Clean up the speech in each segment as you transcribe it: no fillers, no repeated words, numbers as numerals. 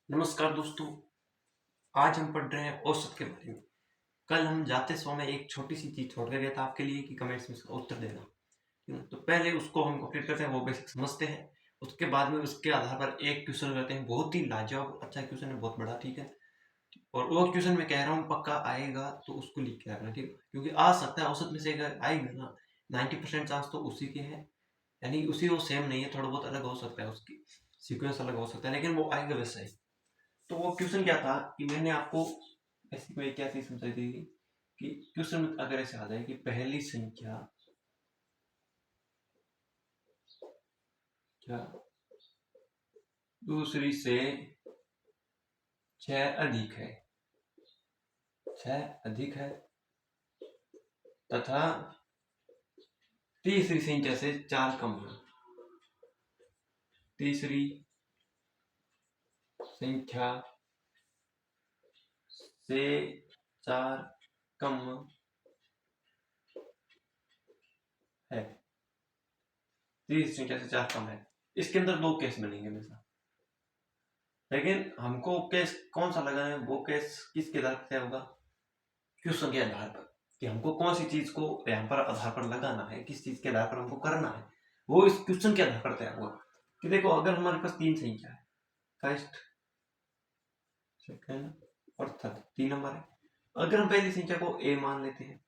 नमस्कार दोस्तों। आज हम पढ़ रहे हैं औसत के बारे में। कल हम जाते समय एक छोटी सी चीज छोड़ के गया था आपके लिए कि कमेंट्स में इसका उत्तर देना। तो पहले उसको हम कंप्लीट करते हैं, वो बेसिक समझते हैं। उसके बाद में उसके आधार पर एक क्वेश्चन करते हैं, बहुत ही लाजवाब अच्छा क्वेश्चन है, बहुत बड़ा, ठीक है। और वो क्वेश्चन मैं कह रहा हूँ पक्का आएगा, तो उसको लिख के रखना, ठीक है, क्योंकि आ सकता है औसत में से अगर आएगा ना 90% चांस तो उसी के है, यानी उसी वो सेम नहीं है, थोड़ा बहुत अलग हो सकता है, उसकी सीक्वेंस अलग हो सकता है, लेकिन वो आएगा वैसा ही। तो वो क्वेश्चन क्या था कि मैंने आपको ऐसी कोई क्या चीज समझाई थी कि क्वेश्चन अगर ऐसे आ जाए कि पहली संख्या क्या दूसरी से 6 अधिक है, 6 अधिक है, तथा तीसरी संख्या से 4 कम है। तीसरी संख्या से 4 कम है। तीसरी संख्या से 4 कम है। इसके अंदर दो केस बनेंगे हमेशा, लेकिन हमको केस कौन सा लगाना है, वो केस किसके आधार पर होगा, क्वेश्चन के आधार पर, कि हमको कौन सी चीज को यहाँ पर आधार पर लगाना है, किस चीज के आधार पर हमको करना है, वो इस क्वेश्चन के आधार पर तय हुआ। कि देखो, अगर हमारे पास 3 संख्या है, फर्स्ट, सेकंड और थर्ड, 3 नंबर है। अगर हम पहली संख्या को ए मान लेते हैं,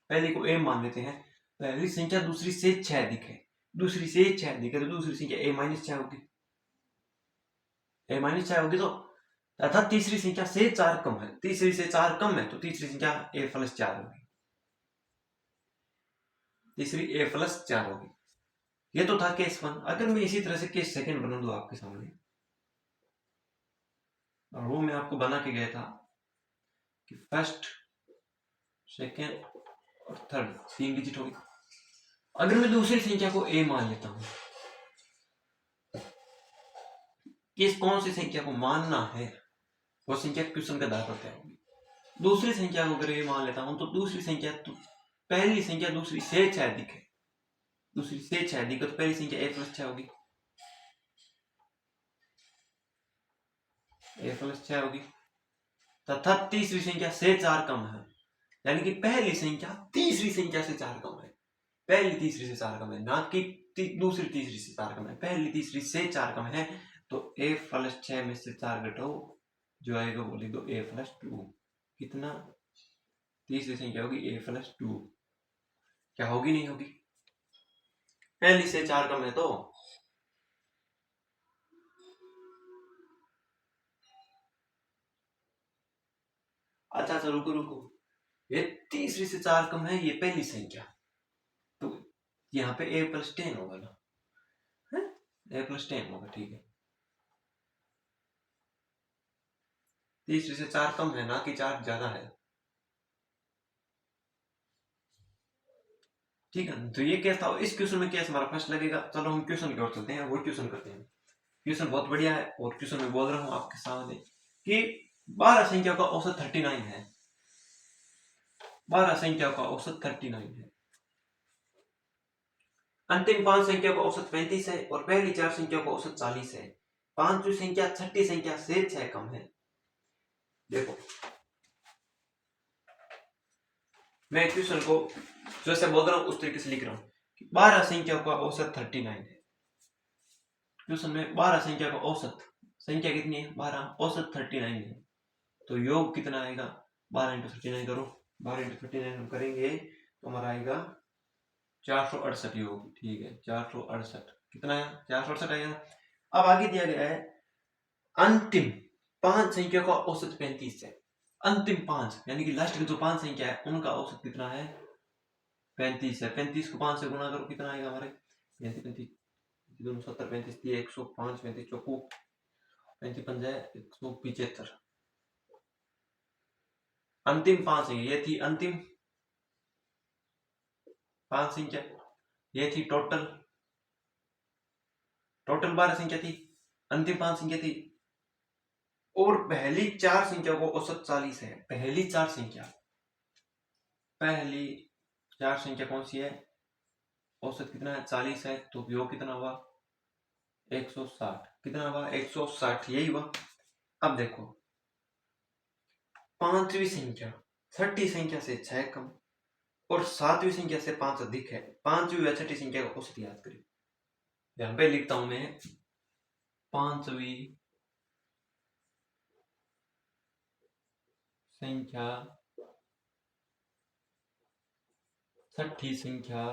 पहली को ए मान लेते हैं, पहली संख्या दूसरी से 6 अधिक है, दूसरी से 6 अधिक है, तो दूसरी संख्या ए माइनस 6 होगी, ए माइनस 6 होगी। तो तथा तीसरी संख्या से 4 कम है, तीसरी से 4 कम है, तो तीसरी संख्या ए प्लस 4 होगी, तीसरी ए प्लस 4 होगी। ये तो था केस 1। अगर मैं इसी तरह से केस सेकंड बना दूं आपके सामने, और वो मैं आपको बना के गया था कि फर्स्ट, सेकंड और थर्ड 3 डिजिट होगी। अगर मैं दूसरी संख्या को ए मान लेता हूं, किस कौन सी संख्या को मानना है, वो संख्या क्वेश्चन के आधार पर तय होगी। दूसरी संख्या को अगर ए मान लेता हूं, तो दूसरी संख्या तो पहली संख्या दूसरी से 6 अधिक है, दूसरी से 6 अधिक है, तो पहली संख्या ए प्लस 6 होगी, ए प्लस 6 होगी। तथा तीसरी संख्या से 4 कम है, यानी कि पहली संख्या तीसरी संख्या से 4 कम है, पहली तीसरी से 4 कम है, ना कि दूसरी तीसरी से 4 कम है, पहली तीसरी से 4 कम है। तो ए प्लस 6 में से 4 घटाओ, जो आएगा वो लिख दो ए प्लस 2। कितना, तीसरी संख्या होगी ए प्लस 2। क्या होगी, नहीं होगी, पहली से 4 कम है। तो अच्छा अच्छा, रुको रुको, ये तीसरी से 4 कम है, ये पहली संख्या, तो यहाँ पे ए प्लस 10 होगा ना, ए प्लस 10 होगा, ठीक है। तीसरी से 4 कम है, ना कि 4 ज्यादा है, ठीक है। तो ये केस था, इस क्वेश्चन में केस हमारा फर्स्ट लगेगा। चलो हम क्वेश्चन की ओर चलते हैं, वो क्वेश्चन करते हैं। क्वेश्चन बहुत बढ़िया है, और क्वेश्चन में बोल रहा हूँ आपके सामने कि 12 संख्या का औसत 39 है, 12 संख्या का औसत 39 है, अंतिम 5 संख्या का औसत 35 है, और पहली 4 संख्या का औसत 40 है। पांचवी संख्या छठी संख्या से 6 कम है। देखो, मैं क्वेश्चन को जैसे बोल रहा हूँ उस तरीके से लिख रहा हूँ। 12 संख्या का औसत 39 है, क्वेश्चन में 12 संख्या का औसत, संख्या कितनी है 12, औसत 39 है, तो योग कितना आएगा, 12 इंटू 39 करो, 12 इंटू 39 हम करेंगे तो हमारा आएगा 468 योग, ठीक है, 468 कितना है, 468 आएगा। अब आगे दिया गया है अंतिम 5 संख्या का औसत 35 है, अंतिम 5 यानी कि लास्ट की जो 5 संख्या है उनका औसत कितना है, 35 है। 35 को 5 से गुणा करो, कितना आएगा हमारे, 35 35 दोनों 70, 35 105, 35 चौको 35 पंजे 175। अंतिम 5 संख्या ये थी, अंतिम 5 संख्या ये थी, टोटल 12 संख्या थी, अंतिम 5 संख्या थी, और पहली 4 संख्या को औसत 40 है। पहली 4 संख्या, पहली 4 संख्या कौन सी है, औसत कितना है 40 है, तो योग कितना हुआ 160, कितना हुआ 160, यही हुआ। अब देखो, पांचवी संख्या छठी संख्या से 6 कम और सातवीं संख्या से 5 अधिक है, पांचवी या छठी संख्या का औसत याद करें। यहां पे लिखता हूं मैं, पांचवी संख्या छठी संख्या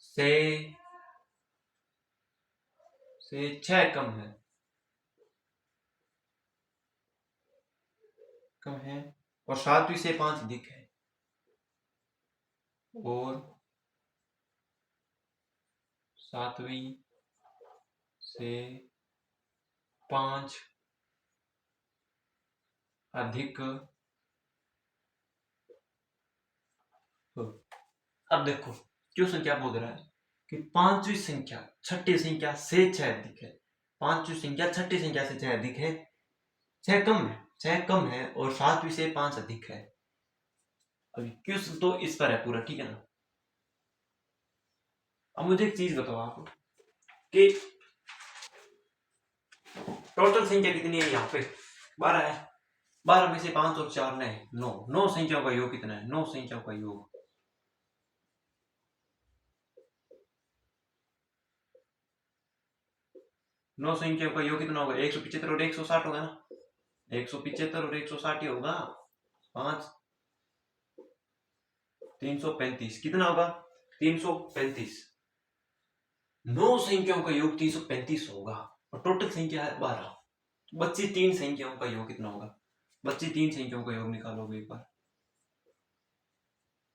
से 6 कम है, और सातवीं से 5 अधिक है, और सातवीं से 5 अधिक हो। अब देखो क्वेश्चन क्या बोल रहा है कि पांचवी संख्या छठी संख्या से 6 अधिक है, पांचवी संख्या छठी संख्या से 6 अधिक है, 6 कम है, 6 कम है और सातवीं से 5 अधिक है। अभी क्वेश्चन तो इस पर है पूरा, ठीक है ना। अब मुझे एक चीज बताओ आप कि टोटल संख्या कितनी है, यहाँ पे 12 है, 12 में से 5 और 4 ने 9, 9 संख्याओं का योग कितना है, 9 संख्याओं का योग, 9 संख्याओं का योग कितना होगा, 175 और 160 होगा ना, 175 और 160 ही होगा, 5 335 कितना होगा, 335, 9 संख्याओं का योग 335 होगा और टोटल संख्या है 12। बच्ची 3 संख्याओं का योग कितना होगा, बच्ची 3 संख्याओं का योग निकालोगे एक बार,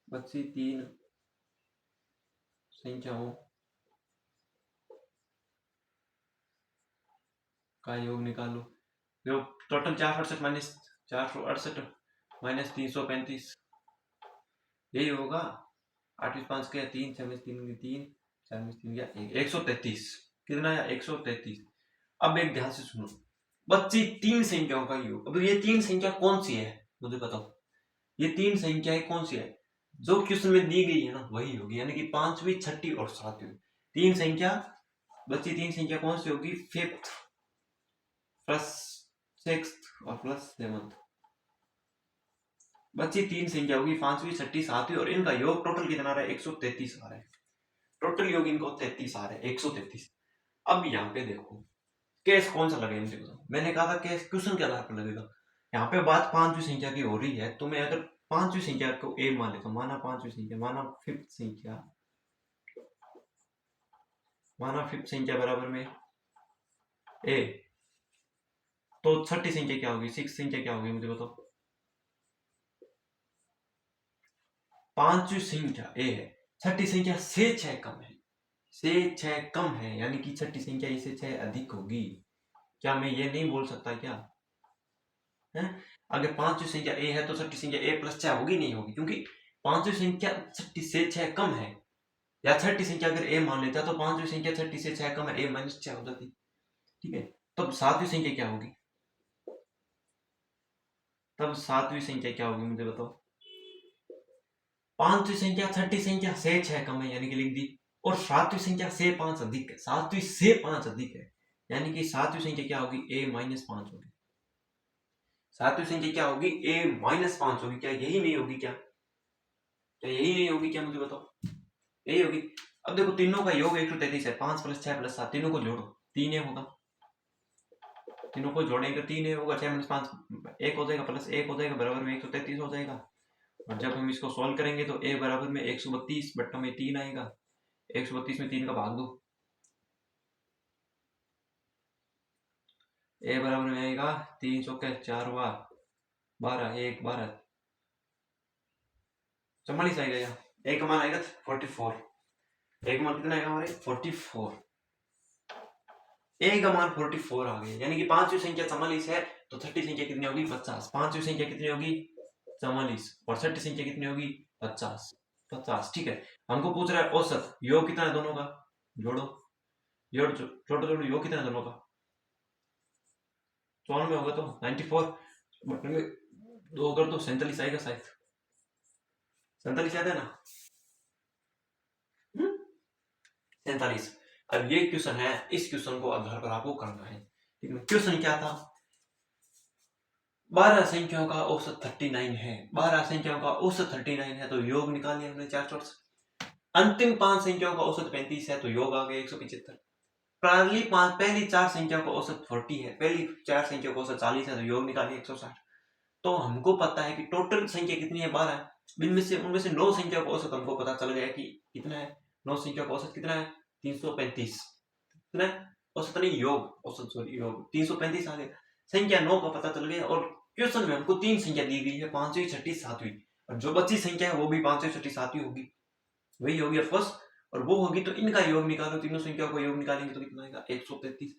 बच्ची 3 संख्याओं का योग निकालो, जो टोटल 468 माइनस 468 माइनस 335 यही होगा, 8 5 के 3 6 3 के 3 4 3 या 133, कितना है 133। अब एक ध्यान से सुनो, बच्ची 3 संख्याओं का योग, अब ये 3 संख्या कौन सी है मुझे बताओ, ये 3 संख्याएं कौन सी है, जो क्वेश्चन में दी गई है ना वही होगी, यानी कि पांचवी छठी और सातवीं 3 संख्या, बच्ची 3 संख्या कौन सी होगी, फिफ्थ प्लस सिक्स्थ और प्लस सेवंथ, बच्ची 3 संख्या होगी, पांचवी छठी सातवीं, और इनका योग टोटल कितना आ रहा है, 133 आ रहा है, टोटल योग इनको 33 आ रहा है, 133। अब यहाँ पे देखो केस कौन सा लगेगा मुझे बताओ, मैंने कहा था केस क्वेश्चन के आधार पर लगेगा, यहाँ पे बात पांचवी संख्या की हो रही है, तो मैं अगर पांचवी संख्या को ए मान लेता हूं, माना पांचवी संख्या, माना फिफ्थ संख्या, माना फिफ्थ संख्या बराबर में ए, तो छठी संख्या क्या होगी, सिक्स संख्या क्या होगी मुझे बताओ, पांचवी संख्या ए है, छठी संख्या से 6 कम है, से 6 कम है, यानी कि छठी संख्या इससे 6 अधिक होगी, क्या मैं ये नहीं बोल सकता क्या है? अगर पांचवी संख्या ए है तो छठी संख्या ए प्लस 6 होगी, नहीं होगी, क्योंकि पांचवी संख्या छठी से 6 कम है, या छठी संख्या अगर ए मान लेता तो पांचवी संख्या छठी से 6 कम है, ए माइनस 6 हो जाती, ठीक है। तब सातवीं संख्या क्या होगी, तब सातवीं संख्या क्या होगी मुझे बताओ, पांचवी संख्या छठी संख्या से 6 कम है, यानी कि लिख दी, और सातवीं संख्या से 5 अधिक है, सातवीं से 5 अधिक है, यानी कि सातवीं संख्या क्या होगी, ए माइनस 5 होगी, सातवीं संख्या क्या होगी, ए माइनस 5 होगी, क्या यही नहीं होगी, क्या यही नहीं होगी, क्या मुझे बताओ, यही होगी। अब देखो तीनों का योग 133 है, 5 प्लस 6 प्लस 7, तीनों को जोड़ो, 3 ए होगा, तीनों को जोड़ेंगे 3 ए होगा, 6 माइनस 5 1 हो जाएगा, प्लस 1 हो जाएगा, बराबर में 133 हो जाएगा, और जब हम इसको सॉल्व करेंगे तो ए बराबर में 132 बट्टा में 3 आएगा, 132 में 3 का भाग दो, ए बराबर में आएगा 3 चौके 4 बार 12 1 12 44 आएगा, यहाँ ए का मान आएगा 44, ए का मान कितना आएगा हमारे 44, ए का मान 44 आ गया, यानी कि पांचवी संख्या 44 है, तो छठी संख्या कितनी होगी 50, पांचवी संख्या कितनी होगी 44, और छठी संख्या कितनी होगी 50, 50, ठीक है। हमको पूछ रहा है औसत, योग कितना है दोनों का, जोड़ो, योग छोटो जोड़ो, योग कितना है दोनों का, 54 में होगा तो 94 बटे में 2 कर दो, 47 आएगा शायद, 47 याद है ना, 47। अब ये क्वेश्चन है, इस क्वेश्चन को आधार पर आपको करना है, ठीक है, क्वेश्चन क्या था, 12 संख्याओं का औसत 39 है, 12 संख्याओं का औसत 39 है तो योग निकाल लिया हमने 464। अंतिम 5 संख्याओं का औसत 35 है तो योग आ गया 175। पहली 4 संख्याओं का औसत 40 है, पहली 4 संख्याओं का औसत 40 है तो योग निकालिए 160। तो हमको पता है कि टोटल संख्या कितनी है, 12। उनमें से 9 संख्याओं का औसत हमको पता चल गया कि कितना है, 9 संख्याओं का औसत कितना है, 335। कितना है औसत, नहीं योग, औसत सॉरी योग 335 आ गया। संख्या 9 का पता चल गया। और क्वेश्चन में हमको 3 संख्या दी गई है, 5वीं 6वीं 7वीं, और जो बची संख्या है वो भी 5वीं 6वीं 7वीं होगी, वही होगी ऑफकोर्स, और वो होगी तो इनका योग निकालो, तीनों संख्याओं का योग निकालेंगे तो कितना आएगा 133।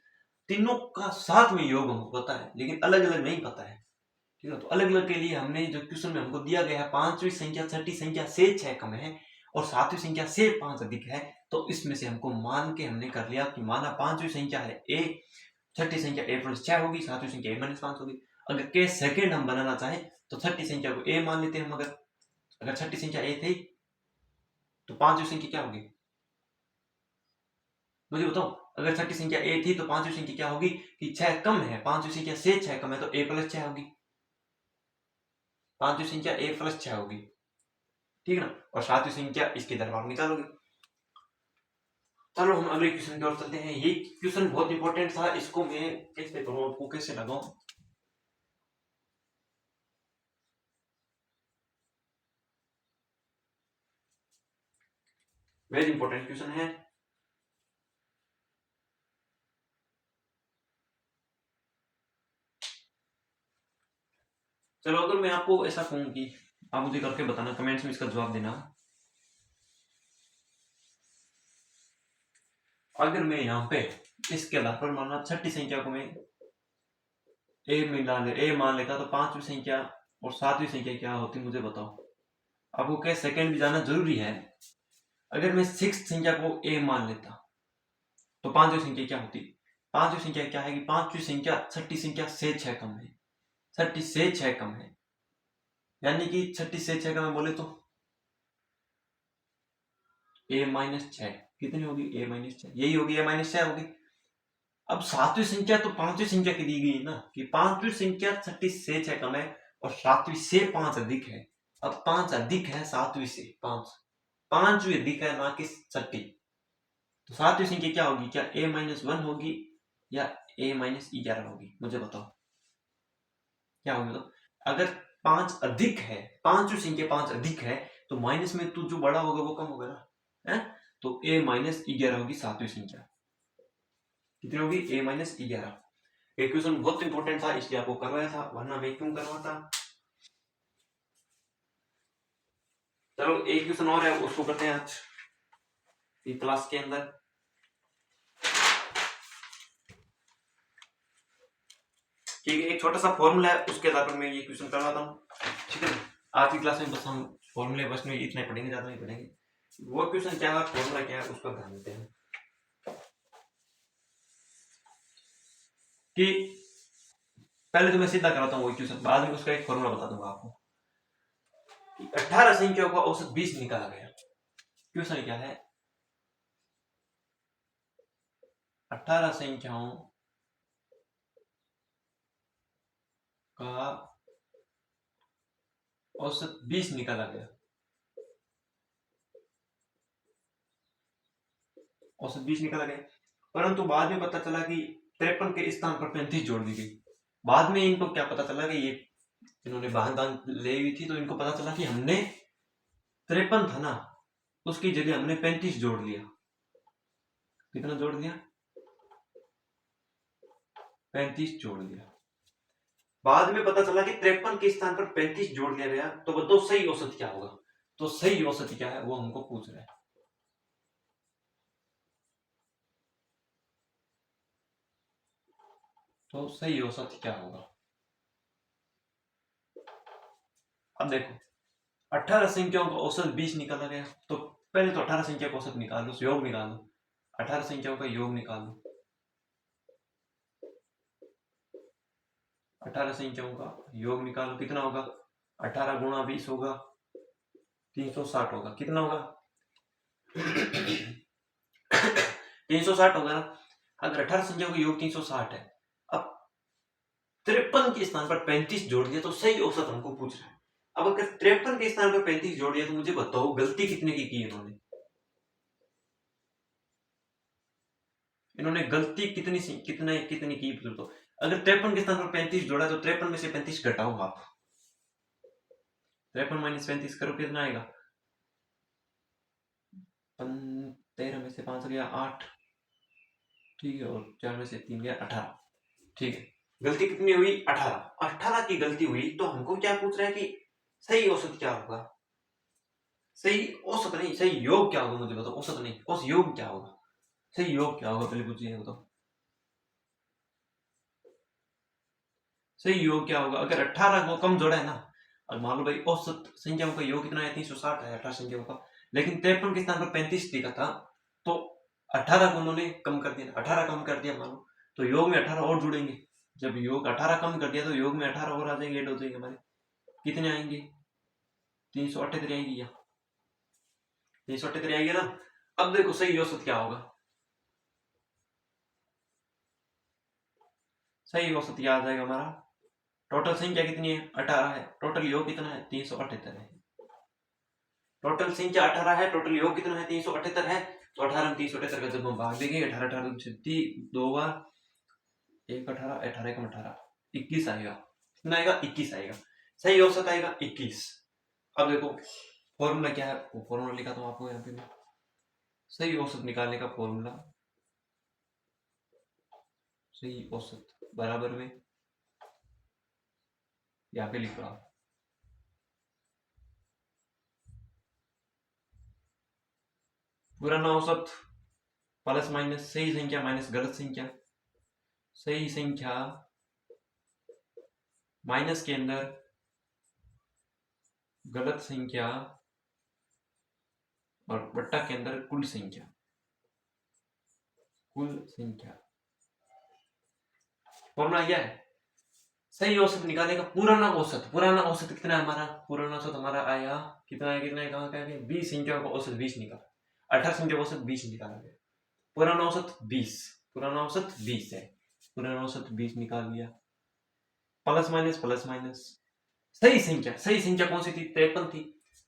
तीनों का साथ में योग हमको पता है लेकिन अलग अलग नहीं पता है, ठीक है। तो अलग अलग के लिए हमने जो क्वेश्चन में हमको दिया गया है 5वीं संख्या 6वीं संख्या से 6 कम है और 7वीं संख्या से 5 अधिक है, तो इसमें से हमको मान के हमने कर लिया कि माना 5वीं संख्या है a, 6वीं संख्या a प्लस 6 होगी, 7वीं संख्या a माइनस 5 होगी। अगर के सेकेंड हम बनाना चाहे तो 6वीं संख्या को a मान लेते हैं हम। अगर 6वीं संख्या a थी तो 5वीं संख्या क्या होगी, मुझे बताओ। अगर 6वीं संख्या a थी तो 5वीं संख्या क्या होगी कि 6 कम है, 5वीं संख्या से 6 कम है तो a प्लस 6 होगी, 5वीं संख्या a प्लस 6 होगी, ठीक है ना। और 7वीं संख्या इसके दरबार निकालोगे। चलो हम अगले क्वेश्चन की ओर चलते हैं। ये क्वेश्चन बहुत इंपॉर्टेंट था, इसको मैं कैसे करूं, आपको कैसे लगाऊं। वेरी इंपॉर्टेंट क्वेश्चन है। चलो अगर मैं आपको ऐसा कहूं कि आप मुझे करके बताना, कमेंट्स में इसका जवाब देना। अगर मैं यहाँ पे इसके आधार पर मानना 6वीं संख्या को मैं ए मान लेता तो 5वीं संख्या और 7वीं संख्या क्या होती मुझे बताओ। आपको क्या सेकंड भी जाना जरूरी है। अगर मैं 6 संख्या को ए मान लेता तो 5वीं संख्या क्या होती। 5वीं संख्या क्या है कि 5वीं संख्या 6वीं संख्या से 6 कम है, 6वीं से 6 कम है, यानी कि 6वीं से 6 कम है बोले तो a माइनस 6 कितनी होगी, a माइनस 6, यही होगी, a माइनस 6 होगी। अब 7वीं संख्या तो 5वीं संख्या की दी गई ना कि 5वीं संख्या 6वीं से 6 कम है और 7वीं से 5 अधिक है। अब 5 अधिक है 7वीं से, 5वीं अधिक है ना कि 6वीं। तो 7वीं संख्या क्या होगी, क्या a माइनस 1 होगी या a माइनस 11 होगी, मुझे बताओ क्या होगी। तो अगर 5 अधिक है, 5वीं संख्या 5 अधिक है तो माइनस में तो जो बड़ा होगा वो कम होगा ना, है। तो a माइनस 11 होगी 7वीं संख्या, कितनी होगी a माइनस 11। ये क्वेश्चन बहुत इंपॉर्टेंट था इसलिए आपको करवाया था, वरना मैं क्यों करवाता। चलो एक क्वेश्चन और है उसको करते हैं आज क्लास के अंदर। ठीक है, एक छोटा सा फॉर्मूला है उसके आधार पर मैं ये क्वेश्चन करवाता हूँ, ठीक है। आज की क्लास में बस हम फॉर्मूले बस में इतना पढ़ेंगे, ज्यादा नहीं पढ़ेंगे। वो क्वेश्चन क्या है, फॉर्मूला क्या है, उसका ध्यान देते हैं कि पहले तो मैं सीधा कराता हूँ वो क्वेश्चन, बाद में उसका एक फॉर्मूला बता दूंगा आपको कि 18 संख्याओं का औसत 20 निकाला गया। क्वेश्चन क्या है, 18 संख्याओं का औसत 20 निकाला गया। औसत 20 निकाला गया, परंतु बाद में पता चला कि 53 के स्थान पर 35 जोड़ दी गई। बाद में इनको क्या पता चला कि ये इन्होंने बांध ले हुई थी, तो इनको पता चला कि हमने 53 था ना, उसकी जगह हमने 35 जोड़ लिया। कितना जोड़ दिया, 35 जोड़ दिया। बाद में पता चला कि 53 के स्थान पर 35 जोड़ दिया गया, तो बताओ सही औसत क्या होगा। तो सही औसत क्या है वो हमको पूछ रहा है। तो सही औसत क्या होगा। अब देखो 18 संख्याओं का औसत 20 निकाला गया, तो पहले तो 18 संख्या का औसत निकाल लो, योग निकाल लो, 18 संख्याओं का योग निकाल लो। 18 संख्याओं का योग निकालो, कितना होगा, 18 गुणा 20 होगा 360 होगा, कितना होगा 360 होगा ना। अगर 18 संख्याओं का योग 360 है, अब 53 के स्थान पर 35 जोड़ दिया तो सही औसत हमको पूछ रहा है। अब अगर 53 के स्थान पर 35 जोड़ दिया तो मुझे बताओ गलती कितने की इन्होंने? इन्होंने गलती कितनी की तो अगर 53 के स्थान पर 35 जोड़ा तो 53 में से 35 घटाओ आप। 53 माइनस 35 करो कितना आएगा? 13 में से 5 गया 8, ठीक है, और 4 में से 3 गया 18, ठीक है। गलती कितनी हुई? 18 की गलती हुई तो हमको क्या पूछ रहा है कि सही औसत क्या होगा? सही औसत नहीं, सही योग क्या होगा मुझे बताओ। औसत नहीं, औसत योग क्या होगा? सही योग क्या होगा पहले पूछिए बताओ। सही योग क्या होगा? अगर 18 को कम जोड़ा है ना, और मान लो भाई औसत संख्याओं का योग कितना है? 360 है 18 संख्याओं का, लेकिन 53 के स्थान पर 35 लिखा था तो 18 को उन्होंने कम कर दिया, 18 कम कर दिया मानो, तो योग में 18 और जुड़ेंगे। जब योग 18 कम कर दिया तो योग में 18 और आ जाएंगे, ऐड हो जाएंगे हमारे। कितने आएंगे? 378 आएगी या 378 आएगी ना। अब देखो सही औसत क्या होगा? सही औसत क्या आ जाएगा हमारा? टोटल संख्या कितनी है? 18 है। टोटल योग कितना है? 378 है। टोटल संख्या 18 है, टोटल योग कितना है? 378 है। तो 18 में 378 का जब हम भाग देंगे, 18 18 दो बार 1 18 18 1 18 21 आएगा। कितना आएगा? 21 आएगा। सही औसत आएगा 21। अब देखो फॉर्मूला क्या है, वो फॉर्मूला लिखा तो आपको यहाँ पे मैं। सही औसत निकालने का फॉर्मूला, सही औसत बराबर में यहाँ पे लिख रहा हूं, पुराना औसत प्लस माइनस सही संख्या माइनस गलत संख्या, सही संख्या माइनस के अंदर गलत संख्या और बट्टा के अंदर कुल संख्या। फॉर्मूला क्या है? सही औसत निकालेगा पुराना औसत। पुराना औसत कितना है हमारा? पुराना औसत हमारा आया कितना है? कहाँ का है? 20 संख्या का औसत 20 निकाला, 18 संख्या का औसत 20 निकाला गया। पुराना औसत 20, पुराना औसत 20 है, पुराना औसत 20 निकाल लिया। प्लस माइनस सही संख्या कौन सी थी? 53 थी।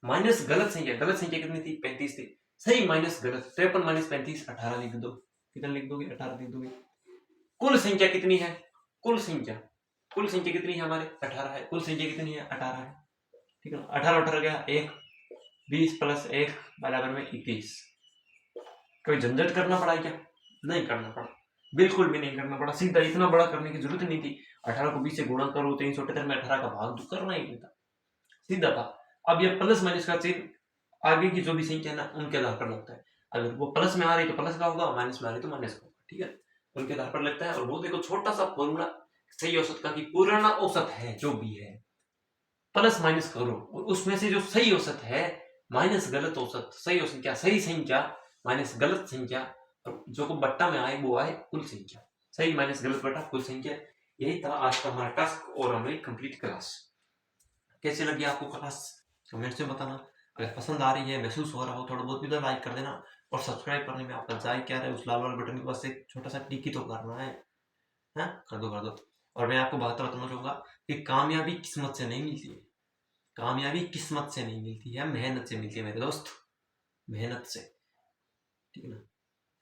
माइनस गलत संख्या कितनी थी? 35 थी। सही माइनस गलत, 53 माइनस 35 18 लिख दो। कितना लिख दोगे? 18 लिख दोगे। कुल संख्या कितनी है? कुल संख्या कितनी है हमारे? 18 है। कुल संख्या कितनी है? 18 है, ठीक है ना। 18 18 गया 1, 20 प्लस 1 बराबर में 21। कोई झंझट करना पड़ा क्या? नहीं करना पड़ा, बिल्कुल भी नहीं करना पड़ा। सीधा इतना बड़ा करने की जरूरत नहीं थी। 18 को 20 से गुणा करो, 378 में 18 का भाग तो करना ही नहीं था, सीधा था। अब ये प्लस माइनस का चिन्ह आगे की जो भी संख्या है ना उनके आधार पर लगता है। अगर वो प्लस में आ रही तो प्लस का होगा, माइनस में आ रही तो माइनस का होगा, ठीक है, उनके आधार पर लगता है। और वो देखो छोटा सा फॉर्मूला सही औसत का कि पुराना औसत है जो भी है प्लस माइनस करो, और उसमें से जो सही औसत है माइनस गलत औसत। सही औसत क्या? सही संख्या माइनस गलत संख्या, और जो को बट्टा में आए वो आए कुल संख्या। सही माइनस गलत बट्टा कुल संख्या। यही था आज का हमारा टास्क और हमारी कंप्लीट क्लास। कैसे लगी आपको क्लास? कमेंट से बताना। अगर पसंद आ रही है, महसूस हो रहा हो थोड़ा बहुत भी तो लाइक कर देना, और सब्सक्राइब करने में आपका जाए क्या रहे, उस लाल वाले बटन के पास एक छोटा सा टिक ही तो करना है, कर दो। और मैं आपको बात बताना चाहूंगा कि कामयाबी किस्मत से नहीं मिलती है, कामयाबी किस्मत से नहीं मिलती है, मेहनत से मिलती है मेरे दोस्त, मेहनत से, ठीक है ना।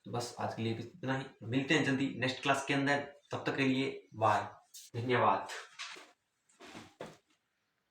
तो बस आज के लिए इतना ही, मिलते हैं जल्दी नेक्स्ट क्लास के अंदर। तब तक के लिए बाय, धन्यवाद।